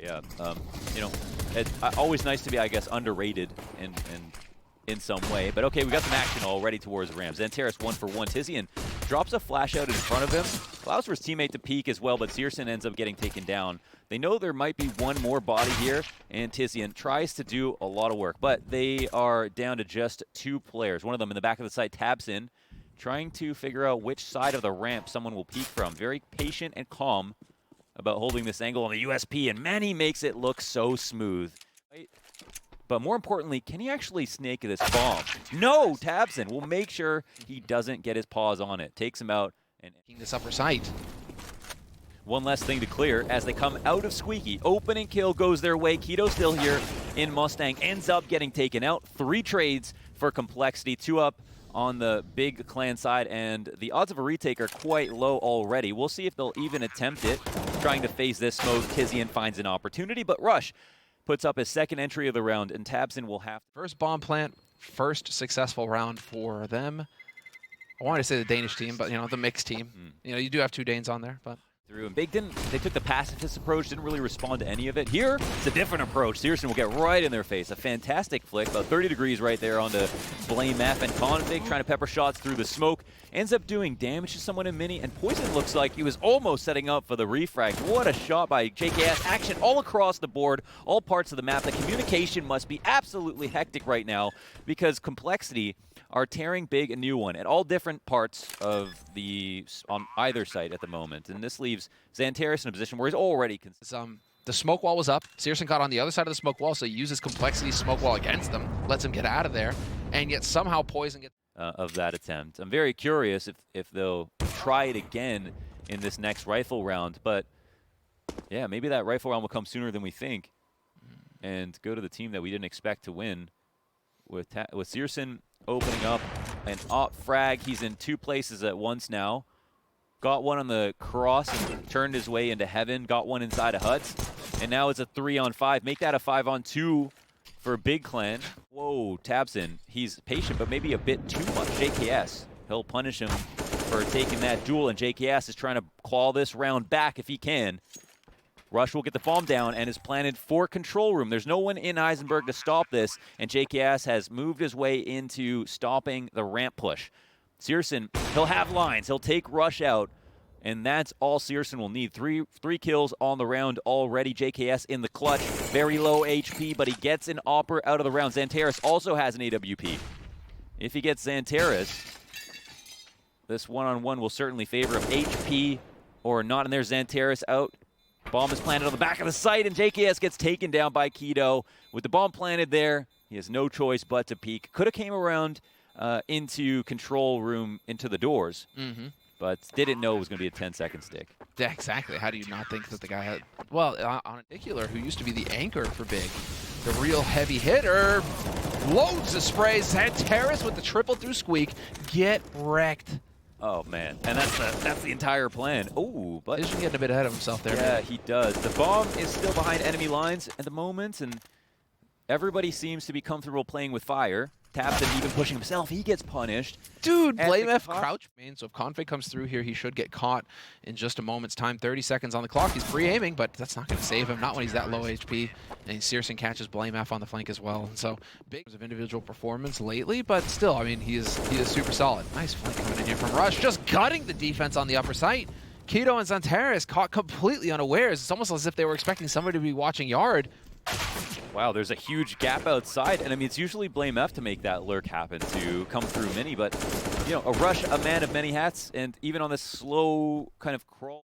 Yeah, you know, it's always nice to be, I guess, underrated in some way. But okay, we got some action already towards Rams. Zanteris 1-for-1. Tizian drops a flash out in front of him. Allows for his teammate to peek as well, but Searson ends up getting taken down. They know there might be one more body here, and Tizian tries to do a lot of work. But they are down to just 2 players. One of them in the back of the site taps in, trying to figure out which side of the ramp someone will peek from. Very patient and calm about holding this angle on the USP, and man, he makes it look so smooth. But more importantly, can he actually snake this bomb? No, Tabson will make sure he doesn't get his paws on it. Takes him out. And this upper site. One less thing to clear as they come out of Squeaky. Opening kill goes their way. Keto still here in Mustang. Ends up getting taken out. 3 trades for Complexity. 2 up on the big clan side, and the odds of a retake are quite low already. We'll see if they'll even attempt it. Trying to phase this smoke, Tizian finds an opportunity, but Rush puts up his second entry of the round, and Tabson will have first bomb plant, first successful round for them. I wanted to say the Danish team, but you know, the mixed team. You know, you do have 2 Danes on there, but through. And Big they took the pacifist approach, didn't really respond to any of it. Here, it's a different approach. Searson will get right in their face. A fantastic flick, about 30 degrees right there onto Blame F, and Config trying to pepper shots through the smoke. Ends up doing damage to someone in mini, and Poison looks like he was almost setting up for the refrag. What a shot by JKS. Action all across the board, all parts of the map. The communication must be absolutely hectic right now because Complexity are tearing Big a new one at all different parts of on either side at the moment. And this leaves Zanteris in a position where he's already the smoke wall was up. Searson got on the other side of the smoke wall, so he uses Complexity's smoke wall against them, lets him get out of there, and yet somehow Poison gets of that attempt. I'm very curious if they'll try it again in this next rifle round, but yeah, maybe that rifle round will come sooner than we think and go to the team that we didn't expect to win. With Searson opening up an op frag. He's in 2 places at once now. Got one on the cross and turned his way into heaven. Got one inside of huts. And now it's a 3-on-5. Make that a 5-on-2 for Big Clan. Whoa, Tabson. He's patient, but maybe a bit too much. JKS. He'll punish him for taking that duel, and JKS is trying to claw this round back if he can. Rush will get the bomb down and is planted for control room. There's no one in Eisenberg to stop this, and JKS has moved his way into stopping the ramp push. Searson, he'll have lines. He'll take Rush out, and that's all Searson will need. Three kills on the round already. JKS in the clutch. Very low HP, but he gets an Opper out of the round. Zanteris also has an AWP. If he gets Zanteris, this one-on-one will certainly favor him. HP or not, and there's Zanteris out. Bomb is planted on the back of the site, and JKS gets taken down by Keto. With the bomb planted there, he has no choice but to peek. Could have came around into control room, into the doors, but didn't know it was going to be a 10-second stick. Yeah, exactly. How do you not think that the guy had, well, on particular, who used to be the anchor for Big, the real heavy hitter, loads of sprays. Zanteris with the triple through Squeak, get wrecked. Oh man, and that's the entire plan. Oh, but he's getting a bit ahead of himself there. Yeah, he does. The bomb is still behind enemy lines at the moment, and everybody seems to be comfortable playing with fire. Tabson even pushing himself. He gets punished. Dude, Blame F crouch main, so if Config comes through here, he should get caught in just a moment's time. 30 seconds on the clock. He's pre-aiming, but that's not going to save him, not when he's that low HP. And Searson catches Blame F on the flank as well. And so, big of individual performance lately, but still, I mean, he is super solid. Nice flank coming in here from Rush, just gutting the defense on the upper site. Keto and Zanteris caught completely unawares. It's almost as if they were expecting somebody to be watching yard. Wow, there's a huge gap outside, and I mean, it's usually Blame F to make that lurk happen, to come through mini, but, you know, a Rush, a man of many hats, and even on this slow kind of crawl.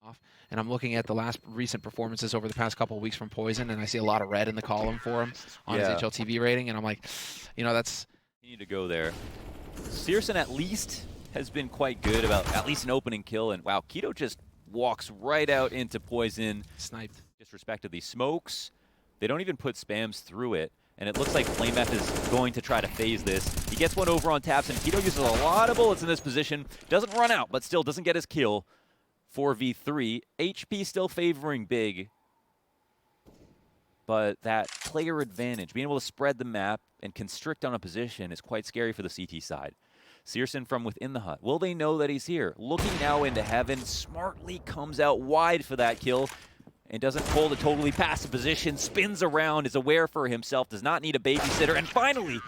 And I'm looking at the last recent performances over the past couple of weeks from Poison, and I see a lot of red in the column for him on his HLTV rating, and I'm like, you know, that's... You need to go there. Searson at least has been quite good about at least an opening kill, and wow, Keto just walks right out into Poison. Sniped. Disrespected these smokes. They don't even put spams through it, and it looks like Flame F is going to try to phase this. He gets one over on Tabson. Keto uses a lot of bullets in this position. Doesn't run out, but still doesn't get his kill. 4v3. HP still favoring Big. But that player advantage, being able to spread the map and constrict on a position, is quite scary for the CT side. Searson from within the hut. Will they know that he's here? Looking now into heaven. Smartly comes out wide for that kill. and doesn't hold a totally passive position, spins around, is aware for himself, does not need a babysitter, and finally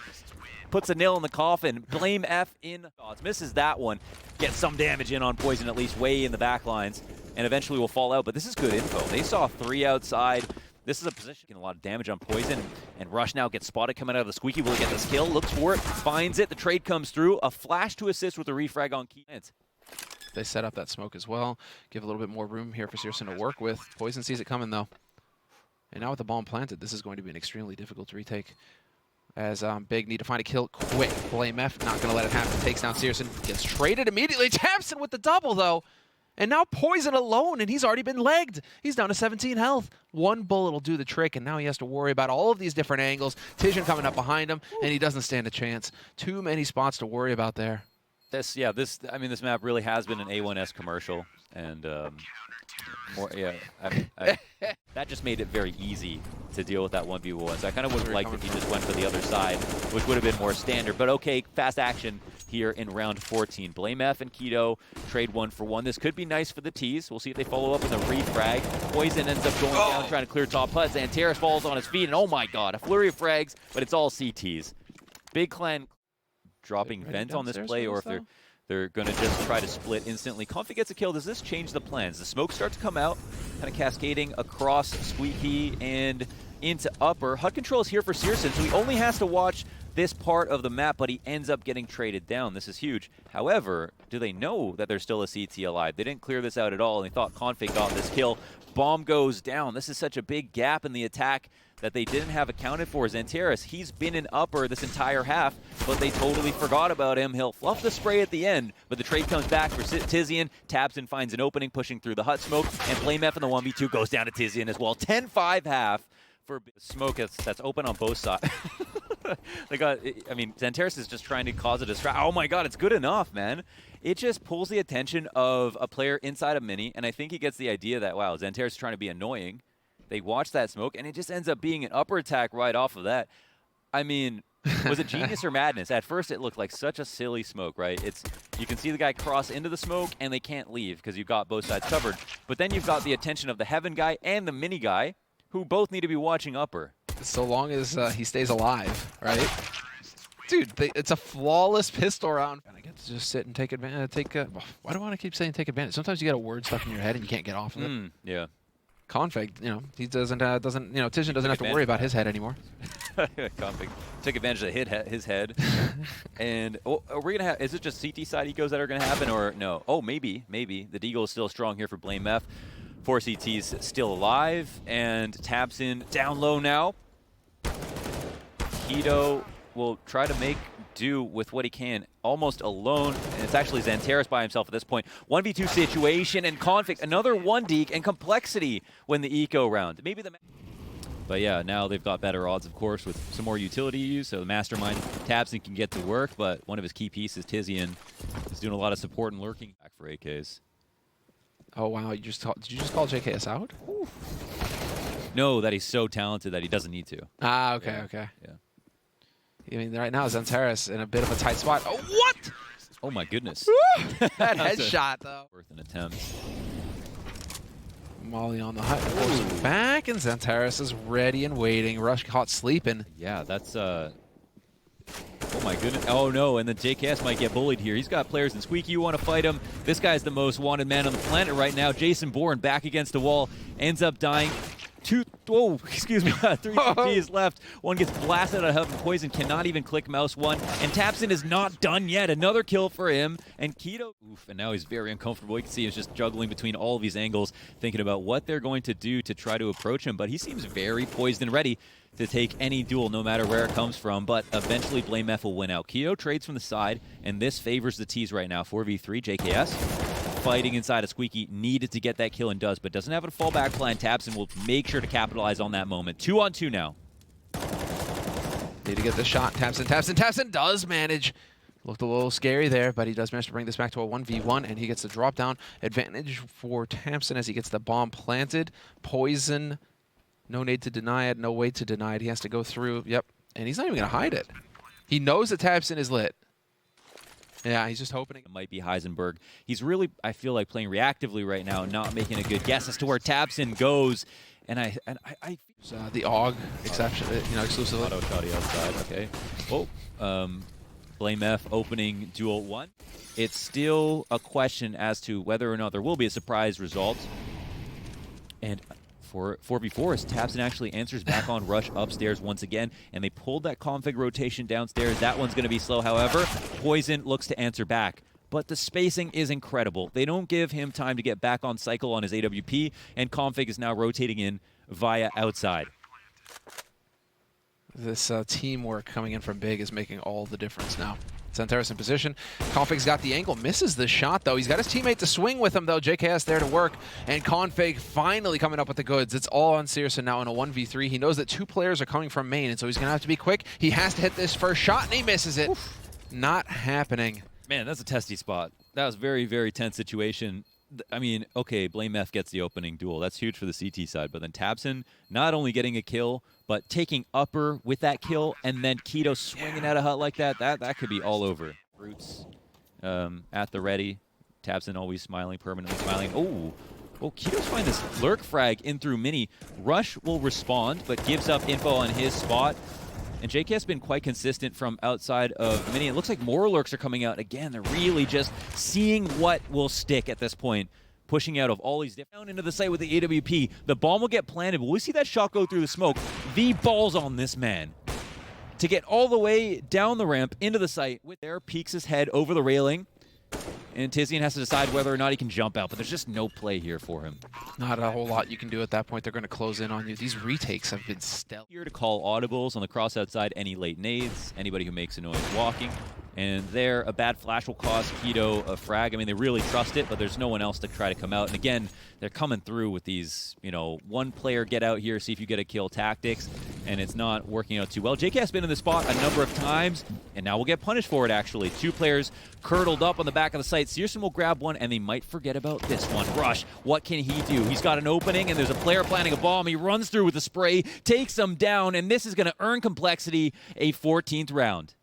puts a nail in the coffin. Blame F in thoughts. Misses that one. Gets some damage in on Poison, at least way in the back lines, and eventually will fall out. But this is good info. They saw 3 outside. This is a position getting a lot of damage on Poison, and Rush now gets spotted coming out of the Squeaky. Will he get this kill? Looks for it, finds it. The trade comes through. A flash to assist with the refrag on Key. They set up that smoke as well. Give a little bit more room here for Searson to work with. Poison sees it coming, though. And now with the bomb planted, this is going to be an extremely difficult retake. As Big need to find a kill quick. Blame F, not going to let it happen. Takes down Searson. Gets traded immediately. Tamsin with the double, though. And now Poison alone, and he's already been legged. He's down to 17 health. One bullet will do the trick, and now he has to worry about all of these different angles. Tijan coming up behind him, and he doesn't stand a chance. Too many spots to worry about there. This map really has been an A1S commercial, and that just made it very easy to deal with that 1v1. So I kind of would have liked if he just went for the other side, which would have been more standard. But okay, fast action here in round 14. Blame F and Keto trade 1-for-1. This could be nice for the T's. We'll see if they follow up with a refrag. Poison ends up going down, trying to clear top hut. Xantares falls on his feet, and oh my god, a flurry of frags, but it's all CTs. Big Clan dropping vent on this play, or if they're going to just try to split instantly. Comfy gets a kill. Does this change the plans? The smoke starts to come out, kind of cascading across Squeaky and into upper. HUD control is here for Searson, so he only has to watch this part of the map, but he ends up getting traded down. This is huge. However, do they know that there's still a CT alive? They didn't clear this out at all, and they thought Config got this kill. Bomb goes down. This is such a big gap in the attack that they didn't have accounted for. Xantares, he's been in upper this entire half, but they totally forgot about him. He'll fluff the spray at the end, but the trade comes back for Tizian. Tabson finds an opening, pushing through the hut smoke, and Blame F in the 1v2 goes down to Tizian as well. 10-5 half for smoke that's open on both sides. Xantares is just trying to cause a distraction. Oh my god, it's good enough, man. It just pulls the attention of a player inside a mini, and I think he gets the idea that, wow, Xantares is trying to be annoying. They watch that smoke, and it just ends up being an upper attack right off of that. I mean, was it genius or madness? At first, it looked like such a silly smoke, right? You can see the guy cross into the smoke, and they can't leave because you've got both sides covered. But then you've got the attention of the Heaven guy and the Mini guy, who both need to be watching upper. So long as he stays alive, right? Dude, it's a flawless pistol round. And I get to just sit and take advantage. Why do I want to keep saying take advantage? Sometimes you get a word stuck in your head and you can't get off of it. Yeah. Config, he Tijan doesn't have to worry about his head anymore. Config took advantage of his head. And are we gonna have? Is it just CT side ecos that are gonna happen, or no? Oh, maybe. The Deagle is still strong here for Blame F. 4 CTs still alive, and Tabson down low now. Keto will try to make do with what he can, almost alone, and it's actually Xantares by himself at this point. 1v2 situation, and Config, another 1 deke, and complexity when the eco round. But yeah, now they've got better odds, of course, with some more utility use, so the Mastermind Tabson can get to work, but one of his key pieces, Tizian, is doing a lot of support and lurking back for AKs. Oh wow, did you just call JKS out? Ooh. No, that he's so talented that he doesn't need to. Ah, okay, okay. Yeah. I mean, right now, Xantares in a bit of a tight spot. Oh, what? Oh, my goodness. That headshot, though. Worth an attempt. Molly on the hut. Forcing back, and Xantares is ready and waiting. Rush caught sleeping. Yeah, that's... Oh, my goodness. Oh, no, and then JKS might get bullied here. He's got players in Squeaky. You want to fight him. This guy's the most wanted man on the planet right now. Jason Bourne back against the wall. Ends up dying. 3 CTs left. One gets blasted out of Heaven. Poison cannot even click mouse 1. And Tabson is not done yet. Another kill for him. And Keto, and now he's very uncomfortable. You can see he's just juggling between all of these angles, thinking about what they're going to do to try to approach him. But he seems very poised and ready to take any duel, no matter where it comes from. But eventually, Blame F will win out. Keto trades from the side, and this favors the T's right now. 4v3, JKS. Fighting inside of Squeaky, needed to get that kill and does, but doesn't have a fallback plan. Tabson will make sure to capitalize on that moment. 2-on-2 now. Need to get the shot. Tabson does manage. Looked a little scary there, but he does manage to bring this back to a 1v1, and he gets the drop down advantage for Tabson as he gets the bomb planted. Poison, no need to deny it, no way to deny it. He has to go through, yep, and he's not even going to hide it. He knows that Tabson is lit. Yeah, he's just hoping. It might be Heisenberg. He's really, I feel like, playing reactively right now, not making a good guess as to where tabseN goes. And I the AUG exception, exclusively. Auto shotty outside. Okay. Oh, BlameF opening duel 1. It's still a question as to whether or not there will be a surprise result. And for 4v4, as tabseN actually answers back on rush upstairs once again, and they pulled that config rotation downstairs. That one's going to be slow, however. Poison looks to answer back. But the spacing is incredible. They don't give him time to get back on cycle on his AWP, and config is now rotating in via outside. This teamwork coming in from Big is making all the difference now. Xantares in position. Config's got the angle, misses the shot though. He's got his teammate to swing with him though. JKS there to work, and Config finally coming up with the goods. It's all on CSGO now in a 1v3. He knows that 2 players are coming from main, and so he's gonna have to be quick. He has to hit this first shot, and he misses it. Oof. Not happening. Man, that's a testy spot. That was very, very tense situation. I mean, okay, BlameF gets the opening duel. That's huge for the CT side. But then tabseN not only getting a kill, but taking upper with that kill, and then Keto swinging at a hut like that. That could be all over. Roots at the ready. tabseN always smiling, permanently smiling. Oh, Keto's finding this lurk frag in through Mini. Rush will respond, but gives up info on his spot. And JK has been quite consistent from outside of Mini. It looks like more lurks are coming out. Again, they're really just seeing what will stick at this point. Pushing out of all these down into the site with the AWP. The bomb will get planted, but we see that shot go through the smoke. The ball's on this man to get all the way down the ramp into the site. With there, peeks his head over the railing. And Tizian has to decide whether or not he can jump out, but there's just no play here for him. Not a whole lot you can do at that point. They're going to close in on you. These retakes have been stellar. Here to call audibles on the cross outside, any late nades, anybody who makes a noise walking. And there, a bad flash will cost Keto a frag. I mean, they really trust it, but there's no one else to try to come out. And again, they're coming through with these, one player get out here, see if you get a kill tactics, and it's not working out too well. JK has been in the spot a number of times, and now we'll get punished for it, actually. 2 players curdled up on the back of the site. Searson will grab one, and they might forget about this one. Rush, what can he do? He's got an opening, and there's a player planting a bomb. He runs through with a spray, takes them down, and this is going to earn Complexity a 14th round.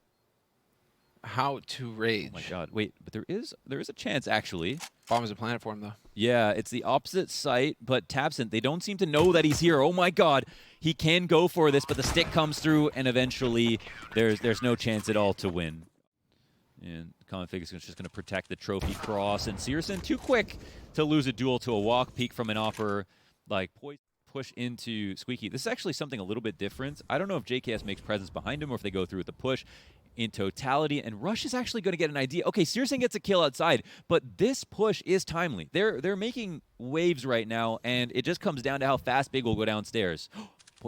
How to rage. Oh my god, wait, but there is a chance, actually. Bomb is a planet for him, though. Yeah, it's the opposite site, but tabseN, they don't seem to know that he's here. Oh my god, he can go for this, but the stick comes through, and eventually there's no chance at all to win. And Config is just going to protect the trophy cross, and Searson too quick to lose a duel to a walk peek from an offer, like push into Squeaky. This is actually something a little bit different. I don't know if JKS makes presence behind him or if they go through with the push in totality, and Rush is actually going to get an idea. Okay, Searson gets a kill outside, but this push is timely. They're making waves right now, and it just comes down to how fast Big will go downstairs.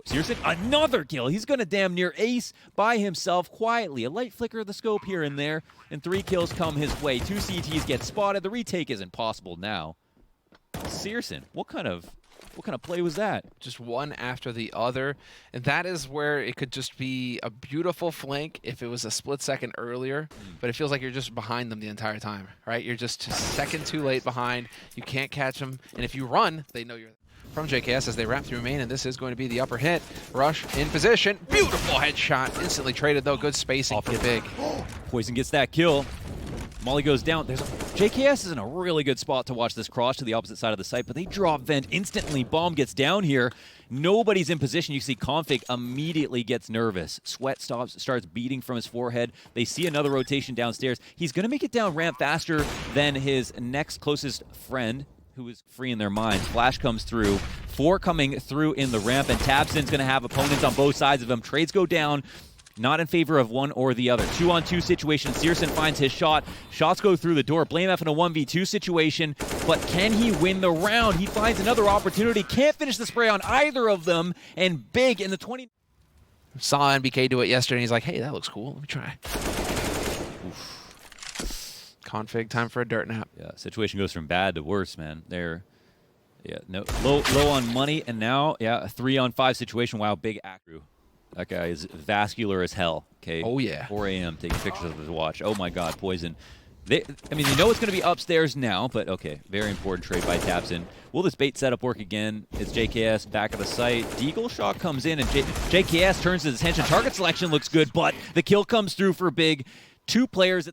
Searson, another kill. He's going to damn near ace by himself quietly. A light flicker of the scope here and there, and 3 kills come his way. 2 CTs get spotted. The retake isn't possible now. Searson, what kind of play was that? Just one after the other. And that is where it could just be a beautiful flank if it was a split second earlier. But it feels like you're just behind them the entire time, right? You're just a second too late behind. You can't catch them. And if you run, they know you're from JKS as they wrap through main, and this is going to be the upper hit. Rush in position. Beautiful headshot. Instantly traded, though. Good spacing for Big. Poison gets that kill. Molly goes down. JKS is in a really good spot to watch this cross to the opposite side of the site, but they drop vent instantly. Bomb gets down here. Nobody's in position. You see Config immediately gets nervous. Sweat starts beating from his forehead. They see another rotation downstairs. He's going to make it down ramp faster than his next closest friend, who is free in their minds. Flash comes through. 4 coming through in the ramp, and tabseN's going to have opponents on both sides of him. Trades go down. Not in favor of one or the other. 2-on-2 situation. Searson finds his shot. Shots go through the door. BlameF in a 1v2 situation. But can he win the round? He finds another opportunity. Can't finish the spray on either of them. And Big in the 20... Saw NBK do it yesterday, and he's like, hey, that looks cool. Let me try. Oof. Config, time for a dirt nap. Yeah, situation goes from bad to worse, man. They're... Yeah, no, low on money, and now, yeah, a 3-on-5 situation. Wow, Big acro. That guy is vascular as hell, okay? Oh, yeah. 4 a.m. taking pictures of his watch. Oh, my God, Poison. They know it's going to be upstairs now, but okay, very important trade by tabseN. Will this bait setup work again? It's JKS back of the site. Deagle shot comes in, and JKS turns his attention. Target selection looks good, but the kill comes through for Big. 2 players at